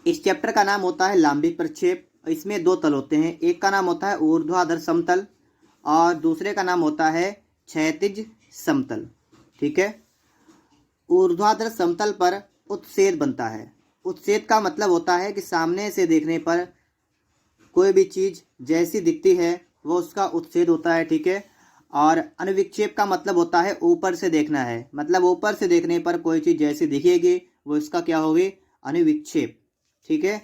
इस चैप्टर का नाम होता है लांबिक प्रक्षेप। इसमें दो तल होते हैं, एक का नाम होता है ऊर्ध्वाधर समतल और दूसरे का नाम होता है क्षैतिज समतल। ठीक है। ऊर्ध्वाधर समतल पर उत्सेद बनता है। उत्सेद का मतलब होता है कि सामने से देखने पर कोई भी चीज़ जैसी दिखती है वो उसका उत्सेद होता है। ठीक है। और अनुविक्षेप का मतलब होता है ऊपर से देखना है, मतलब ऊपर से देखने पर कोई चीज़ जैसी दिखेगी वो इसका क्या होगी, अनुविक्षेप। ठीक है।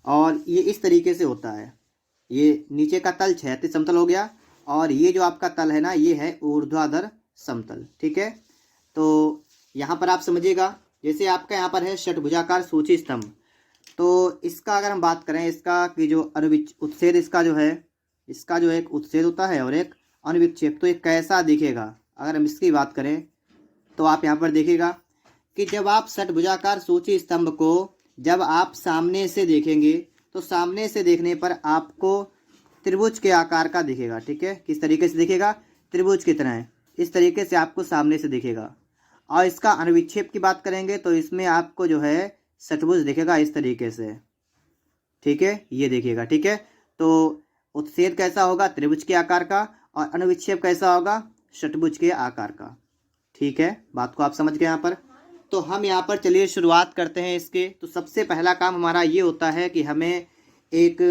और ये इस तरीके से होता है। ये नीचे का तल क्षैतिज समतल हो गया और ये जो आपका तल है ना ये है ऊर्ध्वाधर समतल। ठीक है। तो यहाँ पर आप समझिएगा, जैसे आपका यहाँ पर है षटभुजाकार सूची स्तंभ, तो इसका अगर हम बात करें इसका कि जो उत्सेद इसका जो है, इसका जो एक उत्सेद होता है और एक अनुविक्षेप, तो ये कैसा दिखेगा अगर हम इसकी बात करें तो आप यहाँ पर देखिएगा कि जब आप षटभुजाकार सूची स्तंभ को जब आप सामने से देखेंगे तो सामने से देखने पर आपको त्रिभुज के आकार का दिखेगा। ठीक है। किस तरीके से दिखेगा, त्रिभुज की तरह है, इस तरीके से आपको सामने से दिखेगा। और इसका अनुविक्षेप की बात करेंगे तो इसमें आपको जो है षटभुज दिखेगा इस तरीके से। ठीक है, ये देखिएगा। ठीक है। तो उत्सेद कैसा होगा, त्रिभुज के आकार का, और अनुविक्षेप कैसा होगा, षटभुज के आकार का। ठीक है, बात को आप समझ गए यहाँ पर। तो हम यहाँ पर चलिए शुरुआत करते हैं इसके। तो सबसे पहला काम हमारा ये होता है कि हमें एक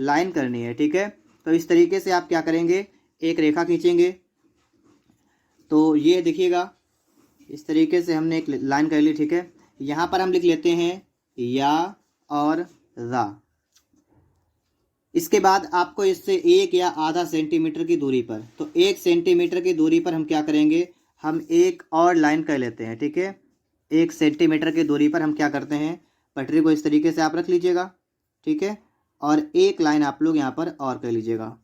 लाइन करनी है। ठीक है। तो इस तरीके से आप क्या करेंगे, एक रेखा खींचेंगे। तो ये देखिएगा इस तरीके से हमने एक लाइन कर ली। ठीक है। यहाँ पर हम लिख लेते हैं या और रा। इसके बाद आपको इससे 1 या आधा सेंटीमीटर की दूरी पर, तो 1 सेंटीमीटर की दूरी पर हम क्या करेंगे, हम एक और लाइन कर लेते हैं। ठीक है। 1 सेंटीमीटर की दूरी पर हम क्या करते हैं, पटरी को इस तरीके से आप रख लीजिएगा। ठीक है। और एक लाइन आप लोग यहाँ पर और कर लीजिएगा।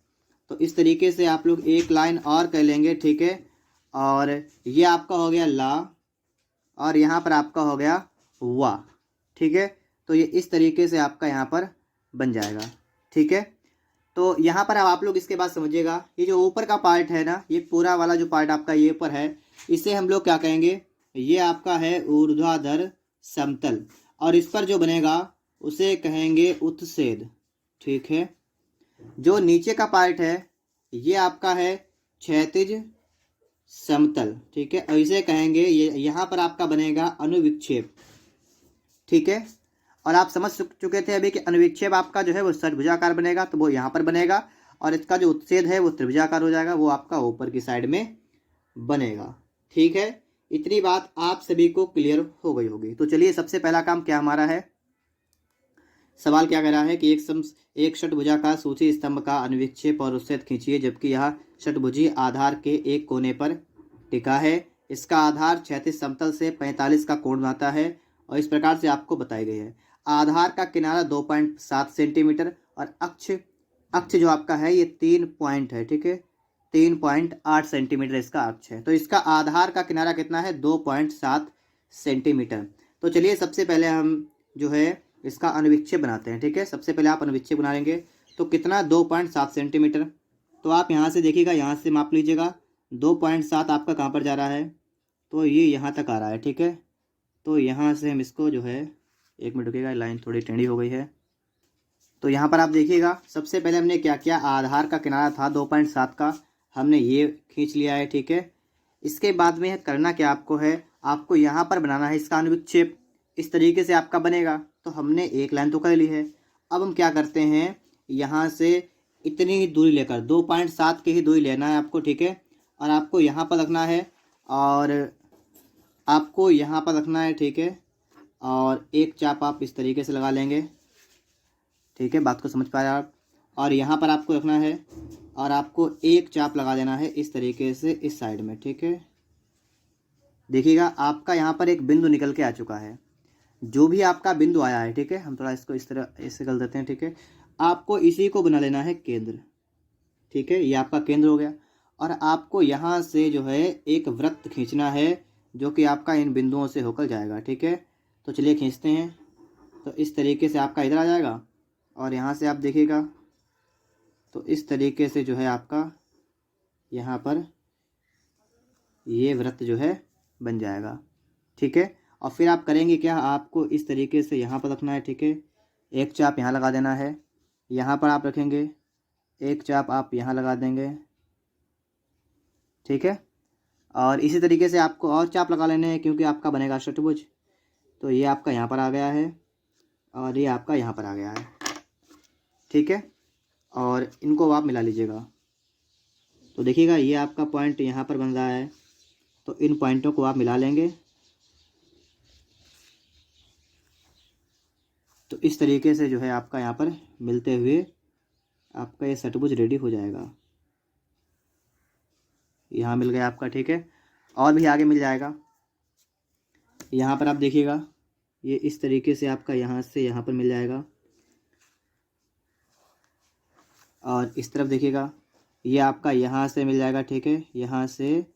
तो इस तरीके से आप लोग एक लाइन और कर लेंगे। ठीक है। और ये आपका हो गया ला और यहाँ पर आपका हो गया वा। ठीक है। तो ये इस तरीके से आपका यहाँ पर बन जाएगा। ठीक है। तो यहाँ पर अब आप लोग इसके बाद समझिएगा, ये जो ऊपर का पार्ट है ना, ये पूरा वाला जो पार्ट आपका ये ऊपर है, इसे हम लोग क्या कहेंगे, ये आपका है ऊर्ध्वाधर समतल, और इस पर जो बनेगा उसे कहेंगे उत्सेद। ठीक है। जो नीचे का पार्ट है ये आपका है क्षैतिज समतल। ठीक है। और इसे कहेंगे, ये यहाँ पर आपका बनेगा अनुविक्षेप। ठीक है। और आप समझ चुके थे अभी कि अनुविक्षेप आपका जो है वो षटभुजाकार बनेगा, तो वो यहाँ पर बनेगा, और इसका जो उत्सेद है वो त्रिभुजाकार हो जाएगा, वो आपका ऊपर की साइड में बनेगा। ठीक है। इतनी बात आप सभी को क्लियर हो गई होगी। तो चलिए सबसे पहला काम क्या हमारा है, सवाल क्या कह रहा है कि एक षटभुजाकार सूची स्तंभ का अनुविक्षेप और उत्सेद खींचिए जबकि यह षटभुजी आधार के एक कोने पर टिका है। इसका आधार क्षैतिज समतल से 45 का कोण बनाता है और इस प्रकार से आपको बताई गई है। आधार का किनारा 2.7 सेंटीमीटर और अक्ष अक्ष जो आपका है ये 3 पॉइंट है। ठीक है। 3.8 सेंटीमीटर इसका अक्ष है। तो इसका आधार का किनारा कितना है, 2.7 सेंटीमीटर। तो चलिए सबसे पहले हम जो है इसका अनुविक्षेप बनाते हैं। ठीक है। सबसे पहले आप अनुविक्षेप बना लेंगे। तो कितना, 2.7 सेंटीमीटर। तो आप यहाँ से देखिएगा, यहाँ से माप लीजिएगा, 2.7 आपका कहाँ पर जा रहा है, तो ये यहाँ तक आ रहा है। ठीक है। तो यहाँ से हम इसको जो है, 1 मिनट रुकिएगा, लाइन थोड़ी टेढ़ी हो गई है। तो यहाँ पर आप देखिएगा सबसे पहले हमने क्या किया, आधार का किनारा था 2.7 का, हमने ये खींच लिया है। ठीक है। इसके बाद में करना क्या आपको है, आपको यहाँ पर बनाना है इसका अनुविक्षेप। इस तरीके से आपका बनेगा। तो हमने एक लाइन तो कर ली है। अब हम क्या करते हैं, यहाँ से इतनी ही दूरी लेकर 2.7 की ही दूरी लेना है आपको। ठीक है। और आपको यहाँ पर रखना है और आपको यहाँ पर रखना है। ठीक है। और एक चाप आप इस तरीके से लगा लेंगे। ठीक है, बात को समझ पाए आप। और यहाँ पर आपको रखना है और आपको एक चाप लगा देना है इस तरीके से इस साइड में। ठीक है। देखिएगा आपका यहाँ पर एक बिंदु निकल के आ चुका है, जो भी आपका बिंदु आया है। ठीक है। हम थोड़ा इसको इस तरह इससे कर देते हैं। ठीक है। आपको इसी को बना लेना है केंद्र। ठीक है। ये आपका केंद्र हो गया। और आपको यहाँ से जो है एक वृत्त खींचना है जो कि आपका इन बिंदुओं से होकर जाएगा। ठीक है। तो चलिए खींचते हैं। तो इस तरीके से आपका इधर आ जाएगा और यहाँ से आप देखिएगा तो इस तरीके से जो है आपका यहाँ पर ये वृत्त जो है बन जाएगा। ठीक है। और फिर आप करेंगे क्या, आपको इस तरीके से यहाँ पर रखना है, ठीक है। एक चाप यहाँ लगा देना है, यहाँ पर आप रखेंगे, एक चाप आप यहाँ लगा देंगे, ठीक है। और इसी तरीके से आपको और चाप लगा लेने हैं, क्योंकि आपका बनेगा अष्टभुज। तो ये आपका यहाँ पर आ गया है और ये आपका यहाँ पर आ गया है, ठीक है। और इनको आप मिला लीजिएगा। तो देखिएगा ये आपका पॉइंट यहाँ पर बन रहा है, तो इन पॉइंटों को आप मिला लेंगे। तो इस तरीके से जो है आपका यहाँ पर मिलते हुए आपका ये षटभुज रेडी हो जाएगा। यहाँ मिल गया आपका, ठीक है। और भी आगे मिल जाएगा। यहाँ पर आप देखिएगा ये इस तरीके से आपका यहाँ से यहाँ पर मिल जाएगा। और इस तरफ देखिएगा ये आपका यहाँ से मिल जाएगा, ठीक है। यहाँ से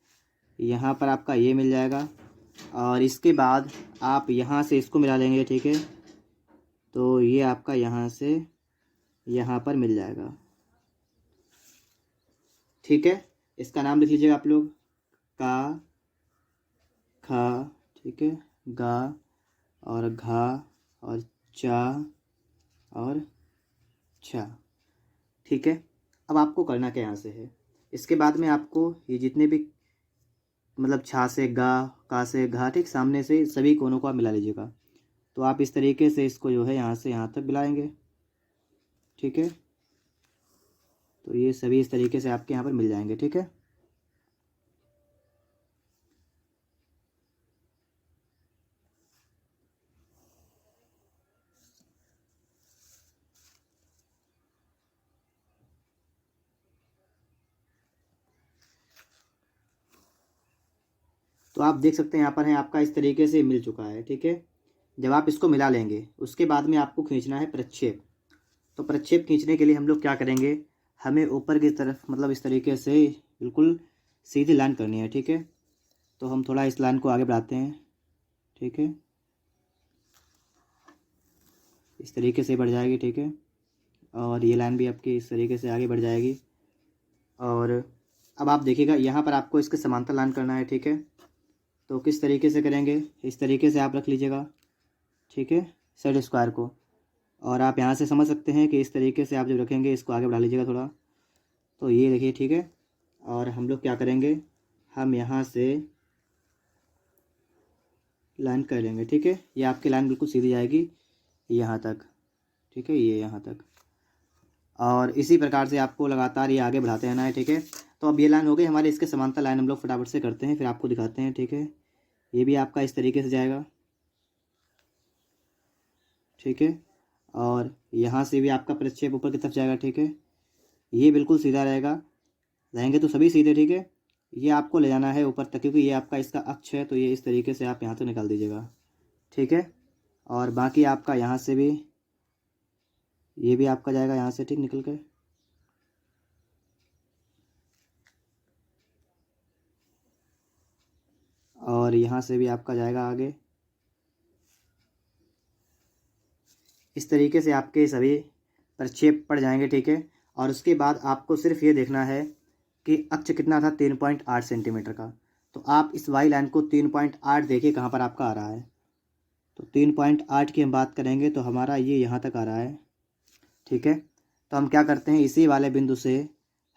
यहाँ पर आपका ये मिल जाएगा। और इसके बाद आप यहाँ से इसको मिला लेंगे, ठीक है। तो ये आपका यहाँ से यहाँ पर मिल जाएगा, ठीक है। इसका नाम लिख लीजिएगा आप लोग, का, खा, ठीक है, गा और घा और चा और छा, ठीक है। अब आपको करना क्या यहाँ से है, इसके बाद में आपको ये जितने भी मतलब छा से गा, का से घा, ठीक, सामने से सभी कोनों को आप मिला लीजिएगा। तो आप इस तरीके से इसको जो है यहाँ से यहाँ तक मिलाएंगे, ठीक है। तो ये सभी इस तरीके से आपके यहाँ पर मिल जाएंगे, ठीक है। तो आप देख सकते हैं यहाँ पर है आपका इस तरीके से मिल चुका है, ठीक है। जब आप इसको मिला लेंगे उसके बाद में आपको खींचना है प्रक्षेप। तो प्रक्षेप खींचने के लिए हम लोग क्या करेंगे, हमें ऊपर की तरफ मतलब इस तरीके से बिल्कुल सीधी लाइन करनी है, ठीक है। तो हम थोड़ा इस लाइन को आगे बढ़ाते हैं, ठीक है। इस तरीके से बढ़ जाएगी, ठीक है। और ये लाइन भी आपकी इस तरीके से आगे बढ़ जाएगी। और अब आप देखिएगा यहाँ पर आपको इसके समांतर लाइन करना है, ठीक है। तो किस तरीके से करेंगे, इस तरीके से आप रख लीजिएगा, ठीक है, सेट स्क्वायर को। और आप यहाँ से समझ सकते हैं कि इस तरीके से आप जब रखेंगे इसको आगे बढ़ा लीजिएगा थोड़ा। तो ये देखिए, ठीक है। और हम लोग क्या करेंगे, हम यहाँ से लाइन कर लेंगे, ठीक है। ये आपकी लाइन बिल्कुल सीधी जाएगी यहाँ तक, ठीक है, ये यहाँ तक। और इसी प्रकार से आपको लगातार ये आगे बढ़ाते रहना है, ठीक है। तो अब ये लाइन हो गई हमारे, इसके समांतर लाइन हम लोग फटाफट से करते हैं, फिर आपको दिखाते हैं, ठीक है। ये भी आपका इस तरीके से जाएगा, ठीक है। और यहाँ से भी आपका प्रक्षेप ऊपर की तरफ जाएगा, ठीक है। ये बिल्कुल सीधा रहेंगे तो सभी सीधे, ठीक है। ये आपको ले जाना है ऊपर तक, क्योंकि ये आपका इसका अक्ष है। तो ये इस तरीके से आप यहाँ तक निकाल दीजिएगा, ठीक है। और बाकी आपका यहाँ से भी, ये भी आपका जाएगा यहाँ से, ठीक, निकल कर। और यहाँ से भी आपका जाएगा आगे। इस तरीके से आपके सभी प्रक्षेप पड़ जाएंगे, ठीक है। और उसके बाद आपको सिर्फ ये देखना है कि अक्ष कितना था, 3.8 सेंटीमीटर का। तो आप इस वाई लाइन को 3.8 देखिए कहाँ पर आपका आ रहा है। तो 3.8 की हम बात करेंगे तो हमारा ये यहाँ तक आ रहा है, ठीक है। तो हम क्या करते हैं, इसी वाले बिंदु से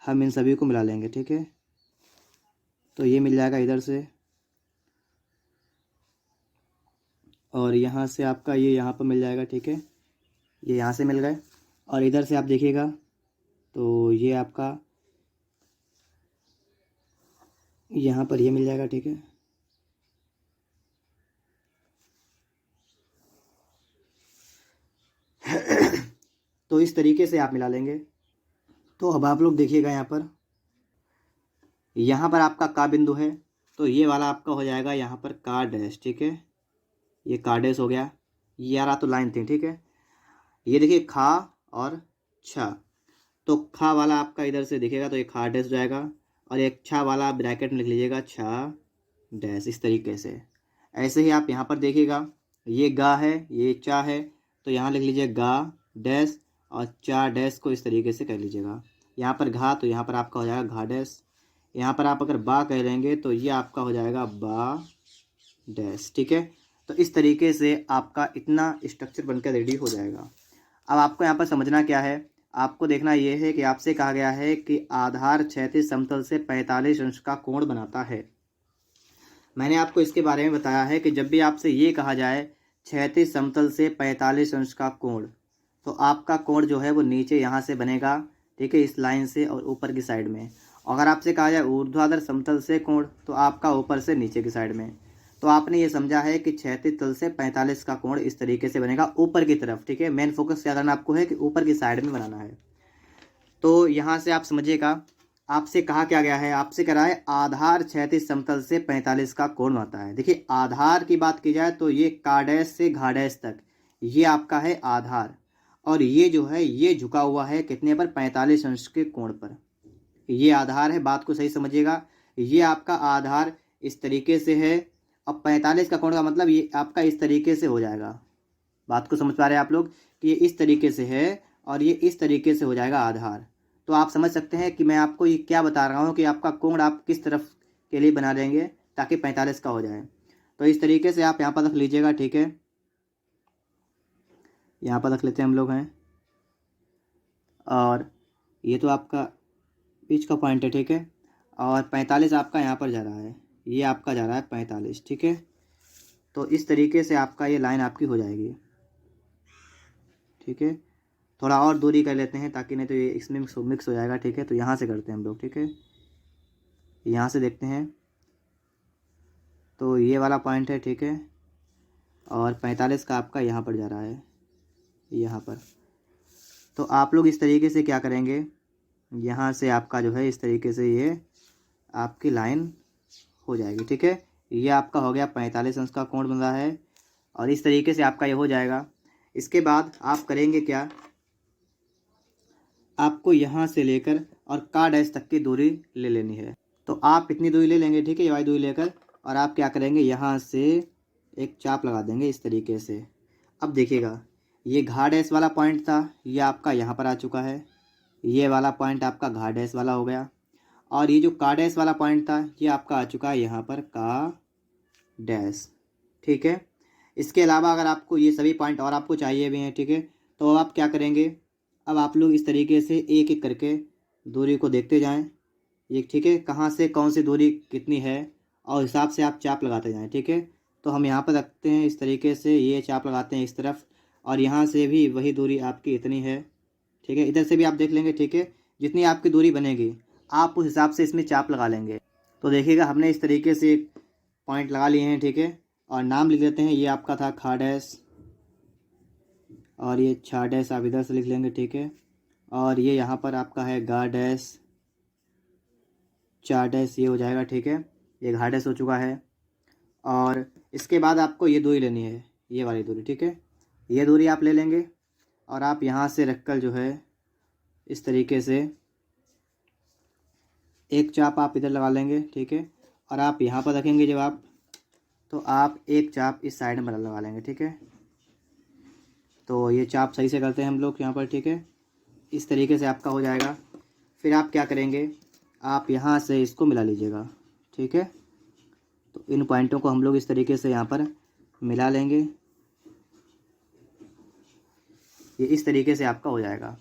हम इन सभी को मिला लेंगे, ठीक है। तो ये मिल जाएगा इधर से, और यहाँ से आपका ये यहाँ पर मिल जाएगा, ठीक है। ये यहाँ से मिल गए। और इधर से आप देखिएगा तो ये आपका यहाँ पर ये मिल जाएगा, ठीक है। तो इस तरीके से आप मिला लेंगे। तो अब आप लोग देखिएगा यहाँ पर आपका का बिंदु है। तो ये वाला आपका हो जाएगा यहाँ पर का डैश, ठीक है। ये का डैश हो गया, ये आ रहा तो लाइन थी, ठीक है। ये देखिए खा और छा। तो खा वाला आपका इधर से दिखेगा तो ये खा डैश जाएगा। और एक छा वाला आप ब्रैकेट में लिख लीजिएगा, छा डैश, इस तरीके से। ऐसे ही आप यहाँ पर देखिएगा, ये गा है, ये चा है, तो यहाँ लिख लीजिए गा डैश, और चा डैश को इस तरीके से कर लीजिएगा। यहाँ पर घा, तो यहाँ पर आपका हो जाएगा घा डैश। यहाँ पर आप अगर बा कह लेंगे तो ये आपका हो जाएगा बा डैश, ठीक है। तो इस तरीके से आपका इतना स्ट्रक्चर बनकर रेडी हो जाएगा। अब आपको यहाँ पर समझना क्या है, आपको देखना ये है कि आपसे कहा गया है कि आधार क्षैतिज समतल से 45 अंश का कोण बनाता है। मैंने आपको इसके बारे में बताया है कि जब भी आपसे ये कहा जाए क्षैतिज समतल से 45 अंश का कोण, तो आपका कोण जो है वो नीचे यहाँ से बनेगा, ठीक है, इस लाइन से और ऊपर की साइड में। अगर आपसे कहा जाए ऊर्ध्वाधर समतल से कोण, तो आपका ऊपर से नीचे की साइड में। तो आपने ये समझा है कि क्षैतिज तल से 45 का कोण इस तरीके से बनेगा ऊपर की तरफ, ठीक है। मेन फोकस क्या करना आपको है कि ऊपर की साइड में बनाना है। तो यहाँ से आप समझिएगा, आपसे कहा क्या गया है, आपसे कह रहा है आधार क्षैतिज समतल से 45 का कोण बनता है। देखिए आधार की बात की जाए तो ये काडैश से घाडैश तक ये आपका है आधार, और ये जो है ये झुका हुआ है कितने पर, 45 अंश के कोण पर। ये आधार है, बात को सही समझिएगा। ये आपका आधार इस तरीके से है, और 45 का कोण का मतलब ये आपका इस तरीके से हो जाएगा। बात को समझ पा रहे हैं आप लोग कि ये इस तरीके से है और ये इस तरीके से हो जाएगा आधार। तो आप समझ सकते हैं कि मैं आपको ये क्या बता रहा हूँ कि आपका कोण आप किस तरफ के लिए बना लेंगे ताकि 45 का हो जाए। तो इस तरीके से आप यहाँ पर रख लीजिएगा, ठीक है। यहाँ पर रख लेते हैं हम लोग हैं, और ये तो आपका बीच का पॉइंट है, ठीक है। और 45 आपका यहाँ पर जा रहा है, ये आपका जा रहा है 45, ठीक है। तो इस तरीके से आपका ये लाइन आपकी हो जाएगी, ठीक है। थोड़ा और दूरी कर लेते हैं ताकि नहीं तो ये इसमें मिक्स हो जाएगा, ठीक है। तो यहाँ से करते हैं हम लोग, ठीक है। यहाँ से देखते हैं, तो ये वाला पॉइंट है, ठीक है। और 45 का आपका यहाँ पर जा रहा है, यहाँ पर। तो आप लोग इस तरीके से क्या करेंगे, यहाँ से आपका जो है इस तरीके से ये आपकी लाइन हो जाएगी, ठीक है। ये आपका हो गया 45 अंश का कोण बन रहा है, और इस तरीके से आपका ये हो जाएगा। इसके बाद आप करेंगे क्या, आपको यहाँ से लेकर और का डैश तक की दूरी ले लेनी है। तो आप इतनी दूरी ले लेंगे, ठीक है, ये वाली दूरी लेकर, और आप क्या करेंगे, यहाँ से एक चाप लगा देंगे इस तरीके से। अब देखिएगा, ये घा डैश वाला पॉइंट था, ये आपका यहाँ पर आ चुका है। ये वाला पॉइंट आपका घा डैश वाला हो गया, और ये जो का डैश वाला पॉइंट था ये आपका आ चुका है यहाँ पर का डैश, ठीक है। इसके अलावा अगर आपको ये सभी पॉइंट और आपको चाहिए भी हैं, ठीक है, तो अब आप क्या करेंगे, अब आप लोग इस तरीके से एक एक करके दूरी को देखते जाएं, ये ठीक है, कहाँ से कौन सी दूरी कितनी है, और हिसाब से आप चाप लगाते जाएं, ठीक है। तो हम यहाँ पर रखते हैं इस तरीके से, ये चाप लगाते हैं इस तरफ, और यहाँ से भी वही दूरी आपकी इतनी है, ठीक है। इधर से भी आप देख लेंगे, ठीक है। जितनी आपकी दूरी बनेगी आप उस हिसाब से इसमें चाप लगा लेंगे। तो देखिएगा हमने इस तरीके से एक पॉइंट लगा लिए हैं, ठीक है। और नाम लिख देते हैं, ये आपका था खा डैश, और ये छा डैश आप इधर से लिख लेंगे, ठीक है। और ये यहाँ पर आपका है गा डैश, चा डैश, ये हो जाएगा, ठीक है। ये घा डैश हो चुका है। और इसके बाद आपको ये दूरी लेनी है, ये वाली दूरी, ठीक है। ये दूरी आप ले लेंगे, और आप यहाँ से रखकर जो है इस तरीके से एक चाप आप इधर लगा लेंगे, ठीक है। और आप यहाँ पर रखेंगे जब आप, तो आप एक चाप इस साइड में लगा लेंगे, ठीक है। तो ये चाप सही से करते हैं हम लोग यहाँ पर, ठीक है। इस तरीके से आपका हो जाएगा। फिर आप क्या करेंगे, आप यहाँ से इसको मिला लीजिएगा, ठीक है। तो इन पॉइंटों को हम लोग इस तरीके से यहाँ पर मिला लेंगे, ये इस तरीके से आपका हो जाएगा,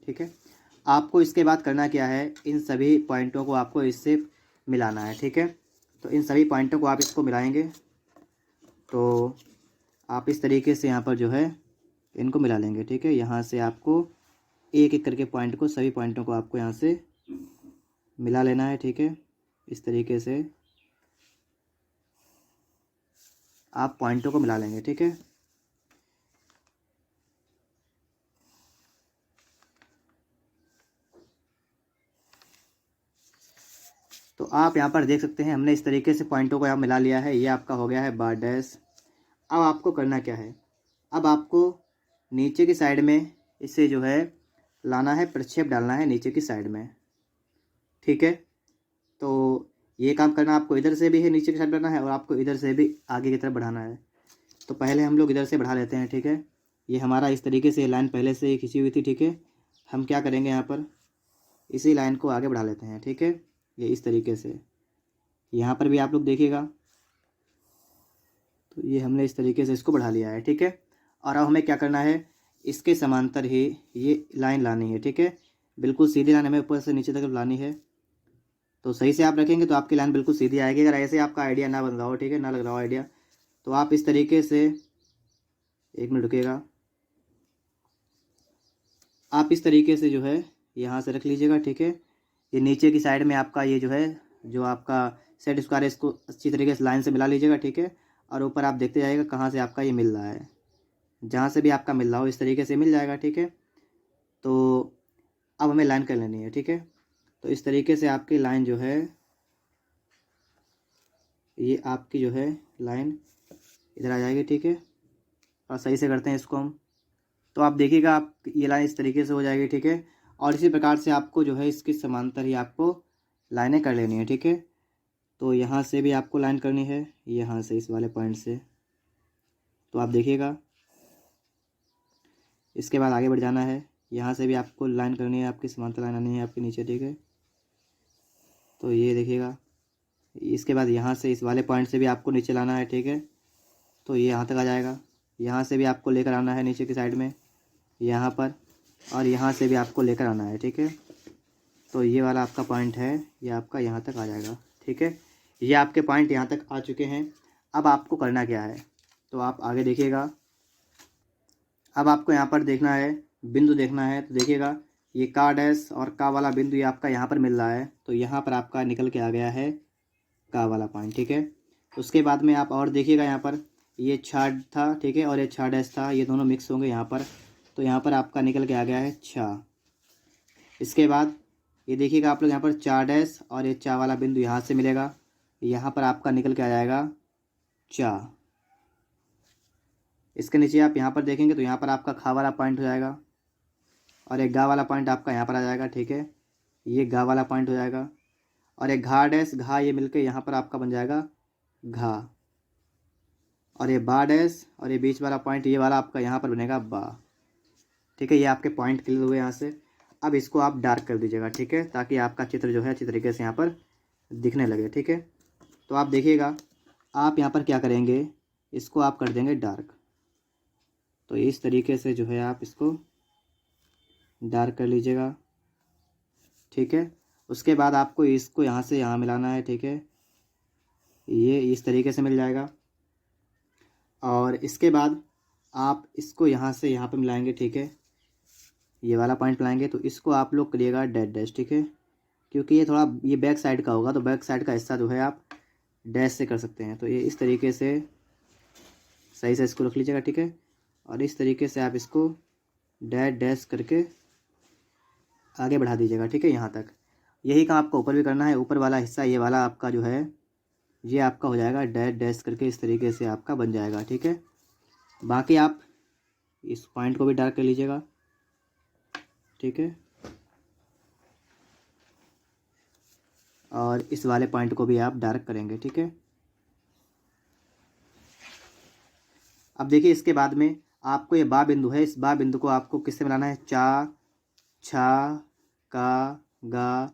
ठीक है। आपको इसके बाद करना क्या है, इन सभी पॉइंटों को आपको इससे मिलाना है, ठीक है। तो इन सभी पॉइंटों को आप इसको मिलाएंगे, तो आप इस तरीके से यहाँ पर जो है इनको मिला लेंगे, ठीक है। यहाँ से आपको एक एक करके पॉइंट को, सभी पॉइंटों को आपको यहाँ से मिला लेना है, ठीक है। इस तरीके से आप पॉइंटों को मिला लेंगे, ठीक है। तो आप यहाँ पर देख सकते हैं हमने इस तरीके से पॉइंटों को यहाँ मिला लिया है, ये आपका हो गया है बार डैश। अब आपको करना क्या है, अब आपको नीचे की साइड में इसे जो है लाना है, प्रक्षेप डालना है नीचे की साइड में, ठीक है। तो ये काम करना आपको इधर से भी है, नीचे की साइड बढ़ाना है, और आपको इधर से भी आगे की तरफ बढ़ाना है। तो पहले हम लोग इधर से बढ़ा लेते हैं, ठीक है। ये हमारा इस तरीके से लाइन पहले से ही खींची हुई थी, ठीक है। हम क्या करेंगे, यहाँ पर इसी लाइन को आगे बढ़ा लेते हैं, ठीक है। ये इस तरीके से यहाँ पर भी आप लोग देखिएगा, तो ये हमने इस तरीके से इसको बढ़ा लिया है, ठीक है। और अब हमें क्या करना है, इसके समांतर ही ये लाइन लानी है, ठीक है। बिल्कुल सीधी लाइन हमें ऊपर से नीचे तक लानी है। तो सही से आप रखेंगे तो आपकी लाइन बिल्कुल सीधी आएगी। अगर ऐसे आपका आइडिया ना बन रहा हो, ठीक है, ना लग रहा हो आइडिया, तो आप इस तरीके से, एक मिनट रुकिएगा, आप इस तरीके से जो है यहाँ से रख लीजिएगा, ठीक है। ये नीचे की साइड में आपका ये जो है, जो आपका सेट स्क्वायर है, इसको अच्छी तरीके से लाइन से मिला लीजिएगा, ठीक है। और ऊपर आप देखते जाइएगा कहाँ से आपका ये मिल रहा है, जहाँ से भी आपका मिल रहा हो इस तरीके से मिल जाएगा, ठीक है। तो अब हमें लाइन कर लेनी है, ठीक है। तो इस तरीके से आपकी लाइन जो है, ये आपकी जो है लाइन इधर आ जाएगी, ठीक है। और सही से करते हैं इसको हम। तो आप देखिएगा, आप ये लाइन इस तरीके से हो जाएगी, ठीक है। और इसी प्रकार से आपको जो है इसके समांतर ही आपको लाइनें कर लेनी है, ठीक है। तो यहाँ से भी आपको लाइन करनी है, यहाँ से इस वाले पॉइंट से। तो आप देखिएगा, इसके बाद आगे बढ़ जाना है, यहाँ से भी आपको लाइन करनी है, आपकी समांतर लाइन आनी है आपके नीचे, ठीक है। तो ये देखिएगा, इसके बाद यहाँ से इस वाले पॉइंट से भी आपको नीचे लाना है, ठीक है। तो ये यहाँ तक आ जाएगा। यहाँ से भी आपको लेकर आना है नीचे की साइड में, यहाँ पर, और यहाँ से भी आपको लेकर आना है, ठीक है। तो ये वाला आपका पॉइंट है, ये आपका यहाँ तक आ जाएगा, ठीक है। ये आपके पॉइंट यहाँ तक आ चुके हैं। अब आपको करना क्या है, तो आप आगे देखिएगा। अब आपको यहाँ पर देखना है, बिंदु देखना है। तो देखिएगा, ये का डैश और का वाला बिंदु ये आपका यहाँ पर मिल रहा है। तो यहाँ पर आपका निकल के आ गया है का वाला पॉइंट, ठीक है। उसके बाद में आप और देखिएगा, यहाँ पर ये छा था, ठीक है, और ये छा डैश था, ये दोनों मिक्स होंगे यहाँ पर। तो यहाँ पर आपका निकल के आ गया है छा। इसके बाद ये देखिएगा आप लोग, यहाँ पर चार डैश और ये चा वाला बिंदु यहाँ से मिलेगा, यहाँ पर आपका निकल के आ जाएगा चा। इसके नीचे आप यहाँ पर देखेंगे तो यहाँ पर आपका खा वाला पॉइंट हो जाएगा, और एक गा वाला पॉइंट आपका यहाँ पर आ जाएगा, ठीक है। ये गा वाला पॉइंट हो जाएगा, और एक घा डैश घा ये मिलके यहाँ पर आपका बन जाएगा घा, और ये बा डैश और ये बीच वाला पॉइंट ये वाला आपका यहाँ पर बनेगा बा, ठीक है। ये आपके पॉइंट क्लियर हुए यहाँ से। अब इसको आप डार्क कर दीजिएगा, ठीक है, ताकि आपका चित्र जो है अच्छी तरीके से यहाँ पर दिखने लगे, ठीक है। तो आप देखिएगा, आप यहाँ पर क्या करेंगे, इसको आप कर देंगे डार्क। तो इस तरीके से जो है आप इसको डार्क कर लीजिएगा, ठीक है। उसके बाद आपको इसको यहाँ से यहाँ मिलाना है, ठीक है। ये इस तरीके से मिल जाएगा, और इसके बाद आप इसको यहाँ से यहाँ पर मिलाएंगे, ठीक है। ये वाला पॉइंट मिलाएंगे, तो इसको आप लोग करिएगा डैश डैश, ठीक है, क्योंकि ये थोड़ा ये बैक साइड का होगा, तो बैक साइड का हिस्सा जो है आप डैश से कर सकते हैं। तो ये इस तरीके से सही से इसको रख लीजिएगा, ठीक है। और इस तरीके से आप इसको डैश डैश करके आगे बढ़ा दीजिएगा, ठीक है, यहाँ तक। यही काम आपको ऊपर भी करना है। ऊपर वाला हिस्सा ये वाला आपका जो है, ये आपका हो जाएगा डैश डैश करके, इस तरीके से आपका बन जाएगा, ठीक है। बाकी आप इस पॉइंट को भी डार्क कर लीजिएगा, ठीक है, और इस वाले पॉइंट को भी आप डार्क करेंगे, ठीक है। अब देखिए, इसके बाद में आपको ये बा बिंदु है, इस बा बिंदु को आपको किससे मिलाना है, चा, छा, का, गा,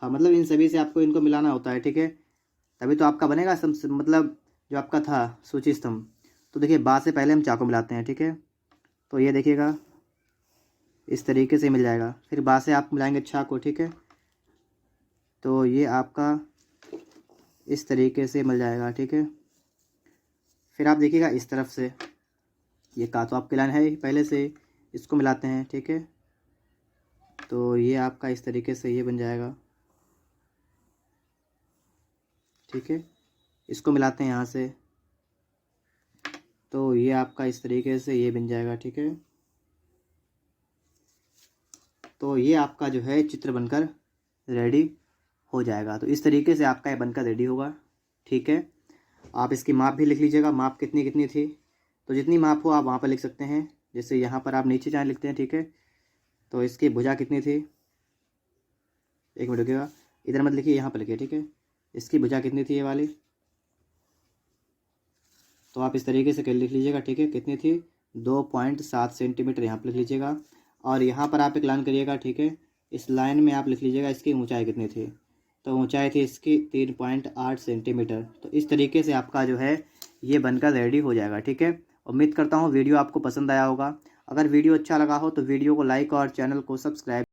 खा, मतलब इन सभी से आपको इनको मिलाना होता है, ठीक है। तभी तो आपका बनेगा मतलब जो आपका था सूची स्तंभ। तो देखिए, बा से पहले हम चा को मिलाते हैं, ठीक है। तो ये देखिएगा, इस तरीके से मिल जाएगा। फिर बा से आप मिलाएंगे छा को, ठीक है। तो ये आपका इस तरीके से मिल जाएगा, ठीक है। फिर आप देखिएगा इस तरफ से, ये का तो आपकी लाइन है ही पहले से, इसको मिलाते हैं, ठीक है। तो ये आपका इस तरीके से ये बन जाएगा, ठीक है। इसको मिलाते हैं यहाँ से, तो ये आपका इस तरीके से ये बन जाएगा, ठीक है। तो ये आपका जो है चित्र बनकर रेडी हो जाएगा। तो इस तरीके से आपका ये बनकर रेडी होगा, ठीक है। आप इसकी माप भी लिख लीजिएगा, माप कितनी कितनी थी। तो जितनी माप हो आप वहाँ पर लिख सकते हैं। जैसे यहाँ पर आप नीचे चाहे लिखते हैं, ठीक है। तो इसकी भुजा कितनी थी, एक मिनट रुकिएगा, इधर मत लिखिए, यहाँ पर लिखिए, ठीक है। इसकी भुजा कितनी थी ये वाली, तो आप इस तरीके से लिख लीजिएगा, ठीक है। कितनी थी, 2.7 सेंटीमीटर यहाँ पर लिख लीजिएगा। और यहाँ पर आप एक लाइन करिएगा, ठीक है। इस लाइन में आप लिख लीजिएगा इसकी ऊंचाई कितनी थी। तो ऊंचाई थी इसकी 3.8 सेंटीमीटर। तो इस तरीके से आपका जो है ये बनकर रेडी हो जाएगा। ठीक है, उम्मीद करता हूँ वीडियो आपको पसंद आया होगा। अगर वीडियो अच्छा लगा हो तो वीडियो को लाइक और चैनल को सब्सक्राइब